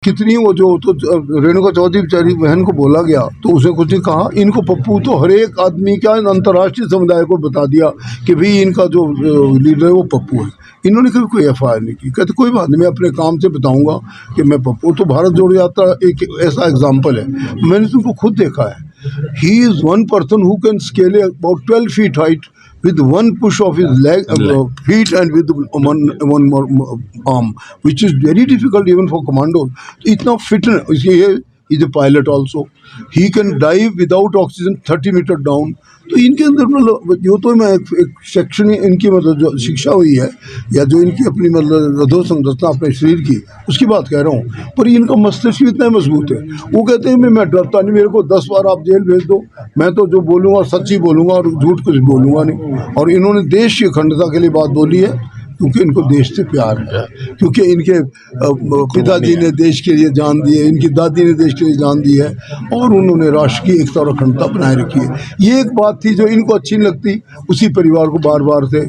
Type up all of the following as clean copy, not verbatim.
कितनी वो जो तो रेणुका चौधरी बेचारी बहन को बोला गया तो उसने कुछ नहीं कहा। इनको पप्पू तो हर एक आदमी क्या अंतर्राष्ट्रीय समुदाय को बता दिया कि भाई इनका जो लीडर है वो पप्पू है। इन्होंने कभी कोई एफआईआर नहीं की। कहते कोई बात नहीं, मैं अपने काम से बताऊंगा कि मैं पप्पू। तो भारत जोड़ो यात्रा एक ऐसा एग्जाम्पल है, मैंने तुमको खुद देखा है। He is one person who can scale about 12 feet height with one push of his feet and with one more arm, which is very difficult even for commandos. इतना fitness, he is a pilot also. He can dive without oxygen 30 meters down. तो इनके अंदर मतलब जो तो मैं एक शैक्षणिक इनकी मतलब जो शिक्षा हुई है या जो इनकी अपनी मतलब रधो संरचना अपने शरीर की उसकी बात कह रहा हूँ, पर इनका मस्तिष्क इतना मजबूत है। वो कहते हैं मैं डरता नहीं, मेरे को 10 बार आप जेल भेज दो, मैं तो जो बोलूँगा सच ही बोलूँगा और झूठ कुछ बोलूँगा नहीं। और इन्होंने देश की अखंडता के लिए बात बोली है क्योंकि इनको देश से प्यार है, क्योंकि इनके पिताजी ने देश के लिए जान दी है, इनकी दादी ने देश के लिए जान दी है और उन्होंने राष्ट्र की एकता और अखंडता बनाए रखी है। ये एक बात थी जो इनको अच्छी नहीं लगती, उसी परिवार को बार बार से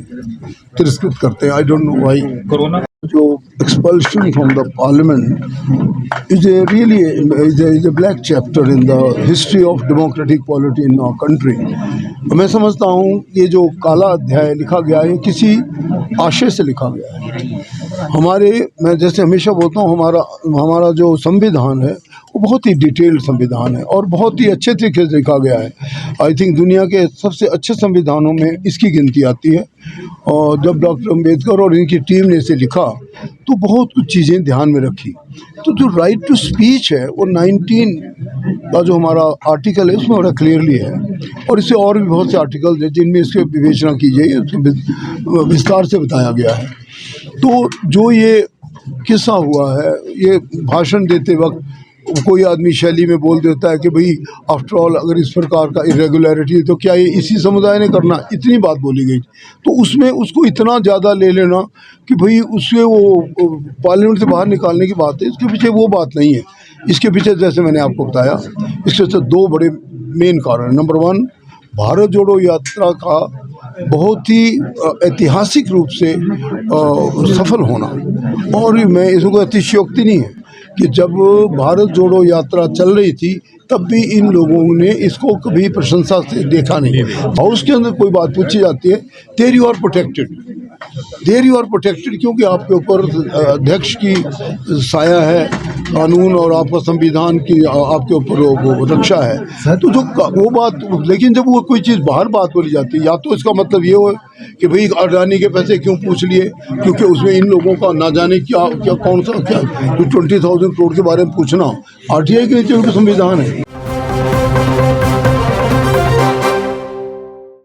तिरस्कृत करते हैं। I don't know why. कोरोना जो expulsion from the parliament is a really is a black chapter in the history of democratic polity in our country. मैं समझता हूँ ये जो काला अध्याय लिखा गया है किसी आशय से लिखा गया है। मैं जैसे हमेशा बोलता हूँ हमारा जो संविधान है वो बहुत ही डिटेल्ड संविधान है और बहुत ही अच्छे तरीके से लिखा गया है। आई थिंक दुनिया के सबसे अच्छे संविधानों में इसकी गिनती आती है। और जब डॉक्टर अम्बेडकर और इनकी टीम ने इसे लिखा तो बहुत कुछ चीज़ें ध्यान में रखी। तो जो राइट टू स्पीच है वो 19 का जो हमारा आर्टिकल है उसमें बड़ा क्लियरली है और इससे और भी बहुत से आर्टिकल हैं जिनमें इसकी विवेचना की जाए, विस्तार से बताया गया है। तो जो ये किस्सा हुआ है, ये भाषण देते वक्त कोई आदमी शैली में बोल देता है कि भाई आफ्टर ऑल अगर इस प्रकार का इरेगुलरिटी है तो क्या ये इसी समुदाय ने करना, इतनी बात बोली गई। तो उसमें उसको इतना ज़्यादा ले लेना कि भाई उससे वो पार्लियामेंट से बाहर निकालने की बात है, इसके पीछे वो बात नहीं है। इसके पीछे जैसे मैंने आपको बताया इसके पीछे 2 बड़े मेन कारण। नंबर 1, भारत जोड़ो यात्रा का बहुत ही ऐतिहासिक रूप से सफल होना। और मैं इसको अतिशयोक्ति नहीं है कि जब भारत जोड़ो यात्रा चल रही थी तब भी इन लोगों ने इसको कभी प्रशंसा से देखा नहीं। और उसके अंदर कोई बात पूछी जाती है, there you are protected, there you are protected, क्योंकि आपके ऊपर अध्यक्ष की साया है कानून और आपका संविधान की आपके ऊपर वो रक्षा है। तो जो वो बात, लेकिन जब वो कोई चीज़ बाहर बात बोली जाती है या तो इसका मतलब ये हो कि भाई अडानी के पैसे क्यों पूछ लिए, क्योंकि उसमें इन लोगों का ना जाने क्या कौन सा क्या जो 20,000 करोड़ के बारे में पूछना आरटीआई के नीचे उनका संविधान है।